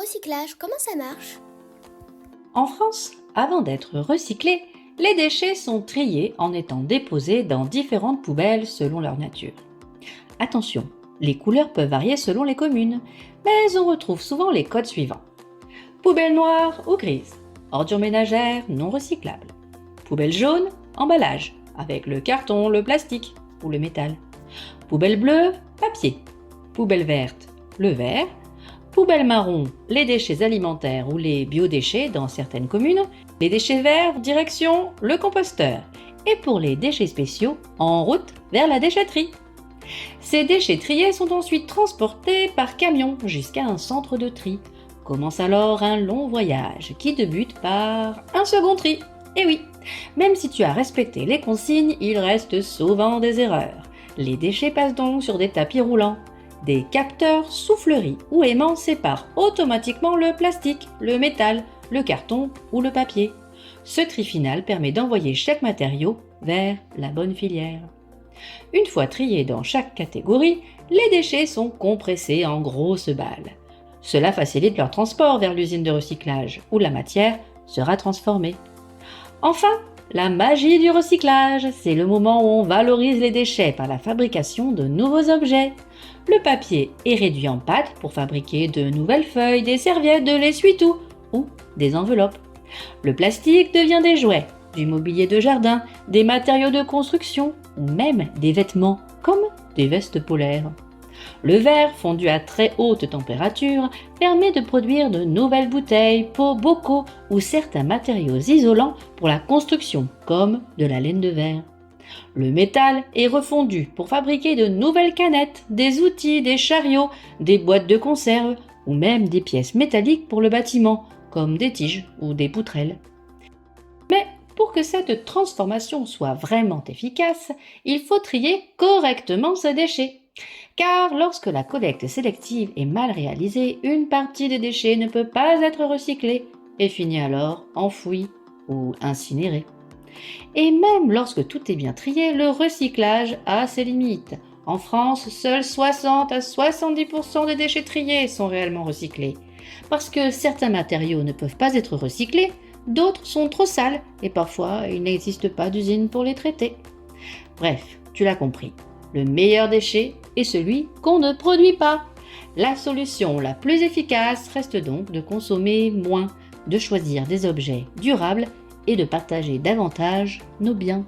recyclage, comment ça marche? En France, avant d'être recyclés, les déchets sont triés en étant déposés dans différentes poubelles selon leur nature. Attention, les couleurs peuvent varier selon les communes, mais on retrouve souvent les codes suivants. Poubelle noire ou grise, ordures ménagères non recyclables. Poubelle jaune, emballage, avec le carton, le plastique ou le métal. Poubelle bleue, papier. Poubelle verte, le verre. Poubelle marron, les déchets alimentaires ou les biodéchets dans certaines communes. Les déchets verts, direction le composteur. Et pour les déchets spéciaux, en route vers la déchetterie. Ces déchets triés sont ensuite transportés par camion jusqu'à un centre de tri. Commence alors un long voyage qui débute par un second tri. Et oui, même si tu as respecté les consignes, il reste souvent des erreurs. Les déchets passent donc sur des tapis roulants. Des capteurs souffleries ou aimants séparent automatiquement le plastique, le métal, le carton ou le papier. Ce tri final permet d'envoyer chaque matériau vers la bonne filière. Une fois triés dans chaque catégorie, les déchets sont compressés en grosses balles. Cela facilite leur transport vers l'usine de recyclage où la matière sera transformée. Enfin, la magie du recyclage, c'est le moment où on valorise les déchets par la fabrication de nouveaux objets. Le papier est réduit en pâte pour fabriquer de nouvelles feuilles, des serviettes, de l'essuie-tout ou des enveloppes. Le plastique devient des jouets, du mobilier de jardin, des matériaux de construction ou même des vêtements comme des vestes polaires. Le verre, fondu à très haute température, permet de produire de nouvelles bouteilles, pots, bocaux ou certains matériaux isolants pour la construction, comme de la laine de verre. Le métal est refondu pour fabriquer de nouvelles canettes, des outils, des chariots, des boîtes de conserve ou même des pièces métalliques pour le bâtiment, comme des tiges ou des poutrelles. Mais pour que cette transformation soit vraiment efficace, il faut trier correctement ces déchets. Car lorsque la collecte sélective est mal réalisée, une partie des déchets ne peut pas être recyclée et finit alors enfouie ou incinérée. Et même lorsque tout est bien trié, le recyclage a ses limites. En France, seuls 60 à 70% des déchets triés sont réellement recyclés. Parce que certains matériaux ne peuvent pas être recyclés, d'autres sont trop sales et parfois il n'existe pas d'usine pour les traiter. Bref, tu l'as compris, le meilleur déchet est celui qu'on ne produit pas. La solution la plus efficace reste donc de consommer moins, de choisir des objets durables et de partager davantage nos biens.